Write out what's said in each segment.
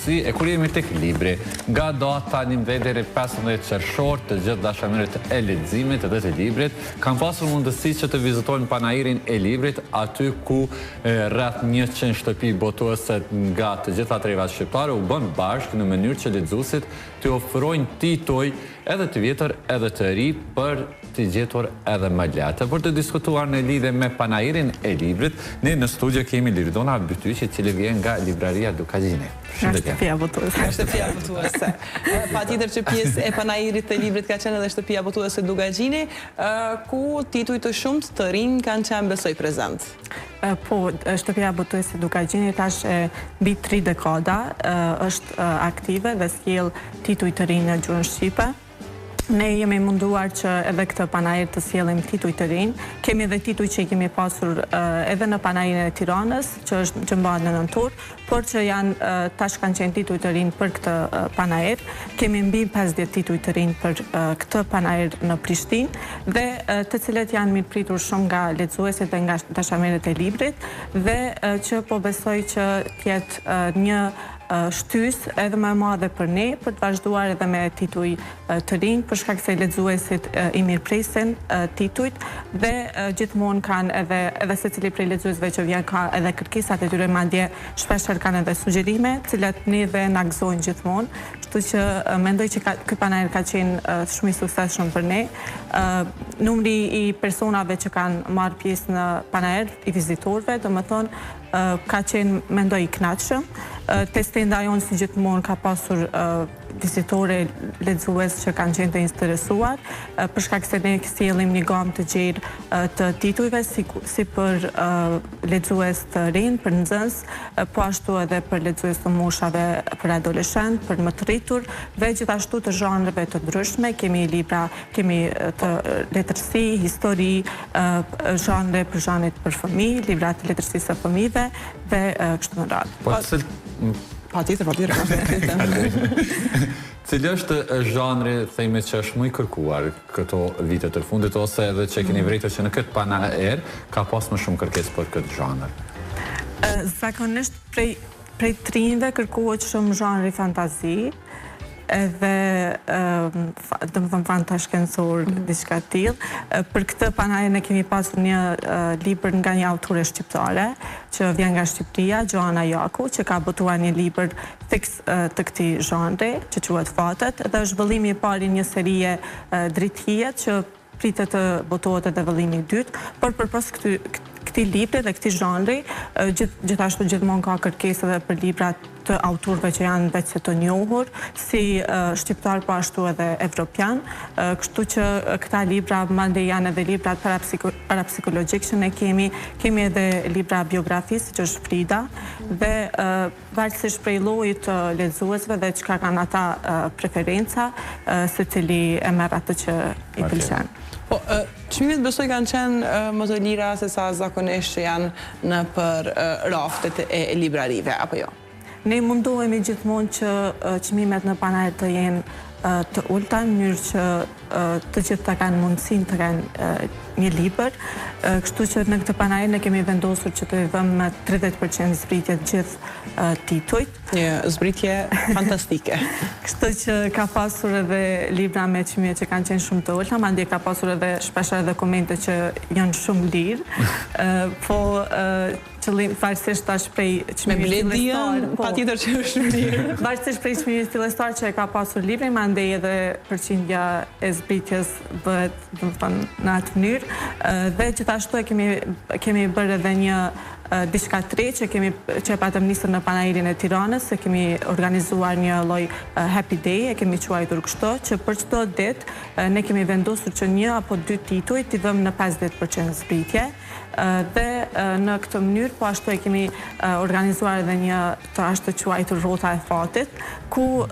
përgjithësi, e kur jemi tek libri, nga data 11 deri 15 qershor të gjithë dashamirët e leximit dhe të librit, kanë pasur mundësi që të vizitojnë panairin e librit, aty ku rreth 100 shtëpi botuese nga të gjitha trevat shqiptare u bën bashkë në mënyrë që lexuesit të ofrojnë tituj edhe të vjetër edhe të ri për të gjetur edhe më lehtë. Për të diskutuar në lidhje me panairin e librit, ne në studio kemi Liridona Bytyqi, i cili vjen nga libraria Dukagjini. Shtëpia botuese. Shtëpia botuese. Patjetër që pjesë e panairit të librit ka qenë edhe shtëpia botuese Dukagjini, ku tituj të shumtë të rinj kanë qenë besoj prezent. Po, shtëpia botuese Dukagjini tash mbi 3 dekada është aktive dhe sjell tituj të rinj në gjuhën shqipe. Ne jemi munduar që edhe këtë panair të sjellim tituj të rinj. Kemi edhe tituj që i kemi pasur edhe në panairin e Tiranës, që mbahet në nëntor, por që janë tash kanë qenë tituj të rinj për këtë panair. Kemi mbi 50 tituj të rinj për këtë panair në Prishtinë dhe të cilët janë mirëpritur shumë nga lexuesit dhe nga dashamirët e librit dhe që po besoj që të jetë një shtys edhe më e madhe për ne, për të vazhduar edhe me tituj të rinj, për shkak se lexuesit i mirëpresin titujt dhe gjithmonë kanë edhe secili prej lexuesve që vjen ka edhe kërkesat e tyre, madje shpeshherë kanë edhe sugjerime, të cilat ne dhe na gëzojnë gjithmonë. Kështu që mendoj që ky panair ka qenë shumë i suksesshëm për ne. Numri i personave që kanë marrë pjesë në panair, i vizitorëve, domethënë ka qenë, mendoj, i kënaqshëm. Testenda jonë si gjithmonë ka pasur vizitore lexues që kanë qenë të interesuar, për shkak se ne sjellim një gamë të gjerë të titujve, si për lexues të rinj, për nxënës, po ashtu edhe për lexues të moshave për adoleshent, për më të rritur dhe gjithashtu të zhanreve të ndryshme. Kemi libra, kemi të letërsi, histori, zhanre për zhanret për fëmijë, libra të letërsisë së fëmijëve dhe kështu me radhë. Patjetër. Cili është zhanri, themi që është më i kërkuar këto vite të fundit, ose edhe që keni vërejtur që në këtë panair ka pas më shumë kërkesë për këtë zhanër? Zakonisht prej trinjve kërkohet shumë zhanri fantazi, edhe domethënë fantashkencor, diçka të tillë. Për këtë panair ne kemi pasur një libër nga një autore shqiptare që vjen nga Shqipëria, Gjoana Jaku, që ka botuar një libër fiks të këtij zhanri, që quhet Fatet, dhe është vëllimi i parë i një serie Drithijet që pritet të botohet edhe vëllimi i dytë, por përpos këtij libri dhe këtij zhanri, gjithashtu gjithmonë ka kërkesë edhe për libra të autorëve që janë vetë se të njohur, si shqiptar, po ashtu edhe evropian. Kështu që këta libra, madje janë edhe libra parapsikologjik që ne kemi edhe libra biografisë, që është Frida, dhe varësisht prej llojit të lexuesve dhe çka kanë ata preferenca, secili e merr atë që i pëlqen. Po, çmimet besoj kanë qenë më të lira se sa zakonisht që janë në për raftet e librarive, apo jo? Ne mundohemi gjithmonë që çmimet në panair të jenë të ulta, në mënyrë që të gjithë ta kanë mundësinë të kenë një libër. Kështu që në këtë panair ne kemi vendosur që të vëmë me 30% zbritje të gjithë titujt. Një zbritje fantastike. Kështu që ka pasur edhe libra me çmime që kanë qenë shumë të ulta, madje ka pasur edhe shpeshherë edhe komente që janë shumë lirë. Po qëllim varësisht tash prej çmimit fillestar, patjetër që është lirë. Varësisht prej çmimit fillestar që e ka pasur libri, mandej edhe përqindja e zbritjes bëhet, domethënë, në atë mënyrë. Dhe gjithashtu kemi bërë edhe një diçka të re që patëm nisur në panairin e Tiranës, se kemi organizuar një lloj Happy Day, e kemi quajtur kështu, që për çdo ditë ne kemi vendosur që 1 apo 2 tituj t'i vëmë në 50% zbritje. Dhe në këtë mënyrë, po ashtu e kemi organizuar edhe një të ashtu quajtur Rrota e Fatit, ku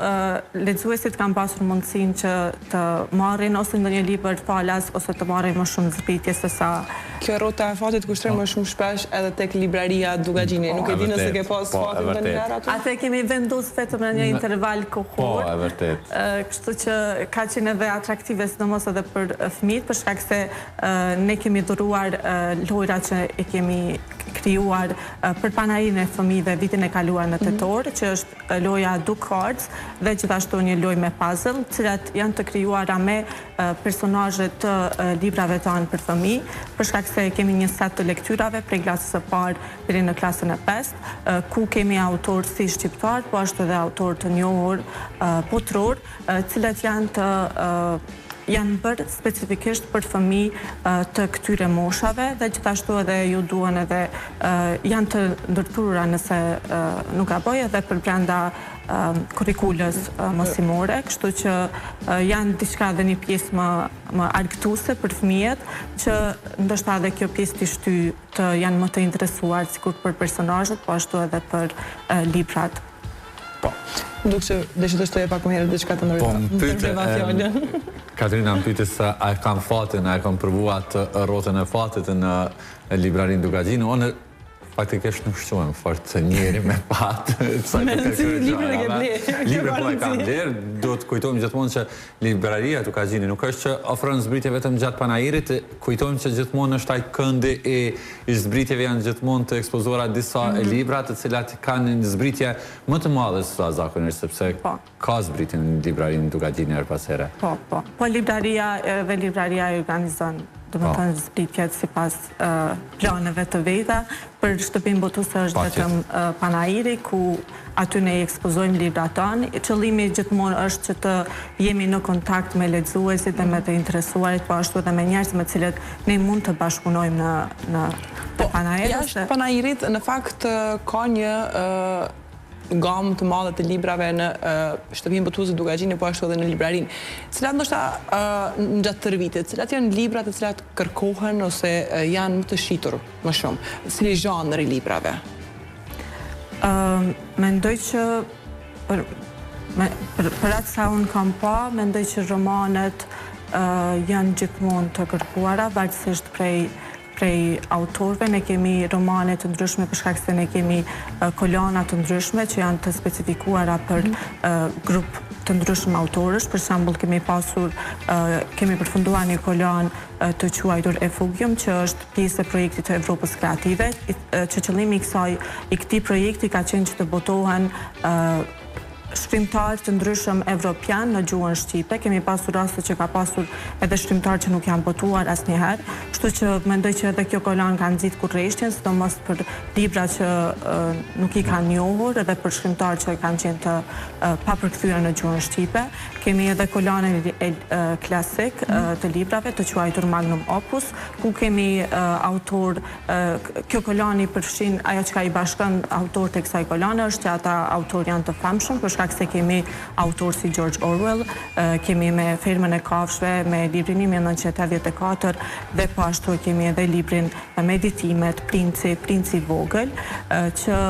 lexuesit kanë pasur mundësinë që të marrin ose ndonjë libër falas ose të marrin më shumë zbritje se sa Kjo rrota e fatit kushtrim më shumë shpesh edhe tek libraria Dugagjini. Nuk e di nëse ke pas fatin në njëherë aty. Atë kemi vendosur vetëm në një interval kohor. Po, e vërtet. Kështu që ka qenë edhe atraktive sidomos edhe për fëmijët, për shkak se ne kemi dhuruar lojra që e kemi krijuar për panairin e fëmijëve vitin e kaluar në tetor, që është loja Duke Cards dhe gjithashtu një lojë me puzzle, të cilat janë të krijuara me personazhe të librave tanë për fëmijë, për shkak se kemi një set të lektyrave prej klasës së parë deri në klasën e 5, ku kemi autorë si shqiptar, po ashtu edhe autorë të njohur botror, cilët janë bërë specifikisht për fëmijë të këtyre moshave dhe gjithashtu edhe ju duan edhe janë të ndërturura nëse nuk gaboj edhe për brenda kurikulës mosimore, kështu që janë diçka dhe një pjesë më argëtuese për fëmijët, që ndoshta edhe kjo pjesë të shty të janë më të interesuar sikur për personazhet, po ashtu edhe për librat. Po. Duk që deshe të shtoje pak më herë diçka të ndërreva fjallën. Katrina më pyte se a e kam fatin, a e kam përvuat rrotën e fatit në librarin Dugagjini, onë faktikisht nuk shquem fort se njeri me pat. Me nësi libre ke ble. Libre po e kam bler, do të kujtojmë gjithmonë që libraria Dugagjini nuk është që ofron zbritje vetëm gjatë panairit, kujtojmë që gjithmonë është ai këndi i zbritjeve janë gjithmonë të ekspozuara disa libra të cilat kanë një zbritje më të madhe se sa zakonisht, sepse ka zbritje në librarin Dugagjini her pas here. Po libraria dhe libraria e organizon domethënë zbritjet sipas planeve të veta. Për shtëpinë botuese është vetëm panairi ku aty ne ekspozojmë librat tanë. Qëllimi gjithmonë është që të jemi në kontakt me lexuesit dhe me të interesuarit, po ashtu edhe me njerëz me të cilët ne mund të bashkëpunojmë në panair. Jashtë panairit në fakt ka një gamë të madhe të librave në shtëpinë botuese Dugagjini, po ashtu edhe në librarin. Cilat ndoshta në gjatë tërë vitit, cilat janë libra të cilat kërkohen ose janë më të shitur më shumë? Cili zhanri librave? Mendoj që për atë sa unë kam pa, mendoj që romanet janë gjithmonë të kërkuara, varësisht prej autorëve. Ne kemi romane të ndryshme për shkak se ne kemi kolona të ndryshme që janë të specifikuara për grup të ndryshëm autorësh. Për shembull kemi përfunduar një kolon të quajtur Efugium, që është pjesë e projektit të Evropës Kreative, që qëllimi i këtij projekti ka qenë që të botohen shkrimtarë të ndryshëm evropian në gjuhën shqipe. Kemi pasur raste që ka pasur edhe shkrimtarë që nuk janë botuar asnjëherë, kështu që mendoj që edhe kjo kolon ka nxit kurrështin, sidomos për libra që nuk i kanë njohur edhe për shkrimtarë që kanë qenë të papërkthyer në gjuhën shqipe. Kemi edhe kolonën klasik të librave të quajtur Magnum Opus, ku kemi autor, kjo koloni përfshin ajo që ka i bashkon autor të kësaj kolone është që ata autor janë të famshëm, për shkak se kemi autor si George Orwell, kemi me Fermën e Kafshëve, me librin 1984 dhe po ashtu kemi edhe librin Meditimet, Princi i Vogël, që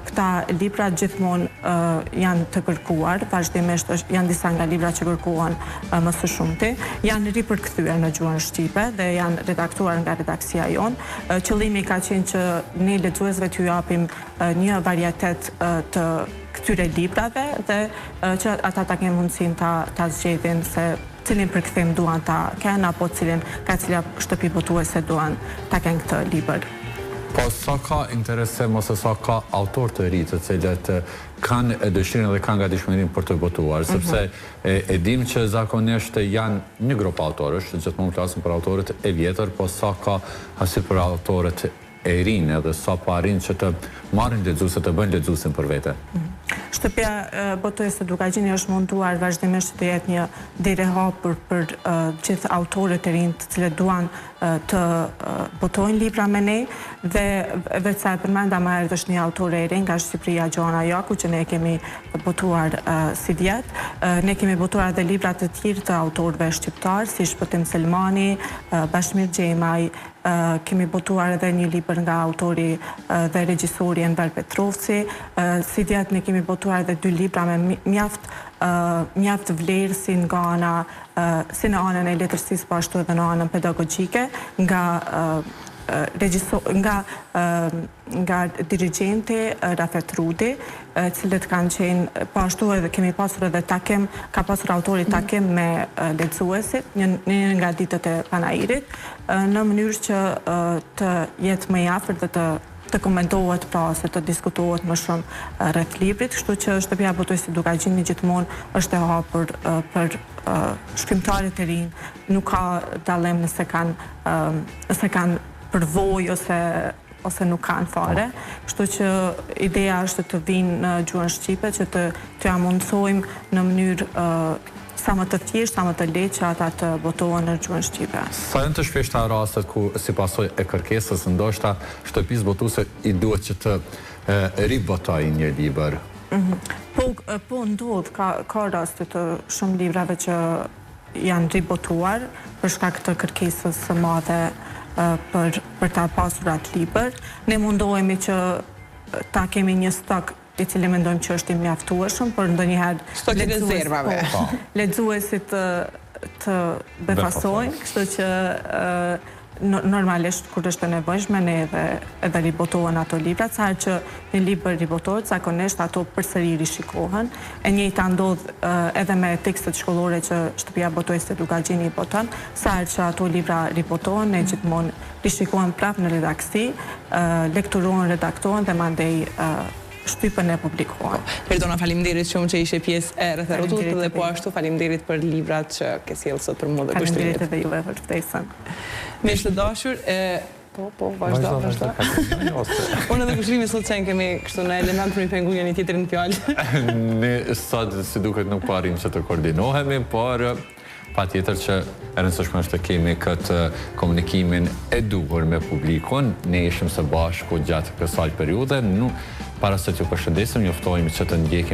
këta libra gjithmonë janë të kërkuar, vazhdimisht janë disa nga libra që kërkuan më së shumti, janë ripërkthyer në gjuhën shqipe dhe janë redaktuar nga redaksia jonë. Qëllimi ka qenë që ne lexuesve t'ju japim një varietet të këtyre librave dhe që ata ta kenë mundësinë ta zgjedhin se cilin përkthim duan ta kenë apo ka cila shtëpi botuese duan ta kenë këtë libër. Po sa ka interesim ose sa ka autor të ri të cilët kanë dëshirën dhe kanë gatishmërinë për të botuar, sepse e dim që zakonisht janë një grup autorësh, gjithmonë flasim për autorët e vjetër, po sa ka asi për autorët e rinë edhe sa po arrin që të marrin lexuese, të bëjnë lexuesin për vete. Shtëpia botuese Dugagjini është munduar vazhdimisht të jetë një derë e hapur për gjithë autorët e rinj të cilët duan të botojnë libra me ne, dhe vetë sa e përmenda më herët është një autore e ri nga Shqipëria, Gjoana Jaku, që ne kemi botuar si djetë. Ne kemi botuar edhe libra të tjerë të autorëve shqiptar, si Shpëtim Selmani, Bashmir Xhemaj, kemi botuar edhe një libër nga autori dhe regjisori Enver Petrovci. Si djetë ne kemi botuar edhe 2 libra me mjaft vlerë si në anën e letërsisë, po ashtu edhe në anën pedagogjike, nga nga dirigjenti Rafet Rudi, cilët kanë qenë, po ashtu edhe kemi pasur edhe takim, ka pasur autori takim me lexuesit, një nga ditët e panairit, në mënyrë që të jetë më i afërt dhe të komentohet, pra se të diskutohet më shumë rreth librit, kështu që shtëpia Botoj Dukagjini gjithmonë është e hapur për shkrimtarët e rinj, nuk ka dallim nëse kanë përvojë ose nuk kanë fare, kështu që ideja është të vinë në gjuhën shqipe që të ja mundsojmë në mënyrë sa më të thjeshtë, sa më të lehtë që ata të botohen në gjuhën shqipe. Sa janë të shpeshta rastet ku si pasojë e kërkesës ndoshta shtëpisë botuese i duhet që të ribotojë një libër? Po ndodh, ka raste të shumë librave që janë ribotuar për shkak të kërkesës së madhe për ta pasur atë libër. Ne mundohemi që ta kemi një stok i cili mendojmë që është i mjaftueshëm, por ndonjëherë lexuesit të befasojnë, kështu që normalisht kur është e nevojshme ne edhe ribotohen ato libra, sa herë që një libër ribotohet, zakonisht ato përsëri rishikohen. E njëjta ndodh edhe me tekstet shkollore që shtëpia Botoj Dukagjini i boton, sa herë që ato libra ribotohen, ne gjithmonë rishikohen prapë në redaksi, lekturohen, redaktohen dhe mandej shtypën e publikohen. Perdona, faleminderit shumë që ishe pjesë e Rreth e Rrotullt dhe po ashtu faleminderit për librat që ke sjellë sot për mua dhe kushtrimet. Faleminderit edhe juve për ftesën. Miq të dashur, vazhdo. Unë edhe kushtrimet sot që kemi kështu në element për një pengu një tjetër në fjallë. Ne sot si duket nuk parim që të koordinohemi, por pa tjetër që e rëndësishme është të kemi këtë komunikimin e duhur me publikun. Ne ishim së bashku gjatë kësaj periudhe, para se t'ju përshëndesim, njoftojmë që të ndjekim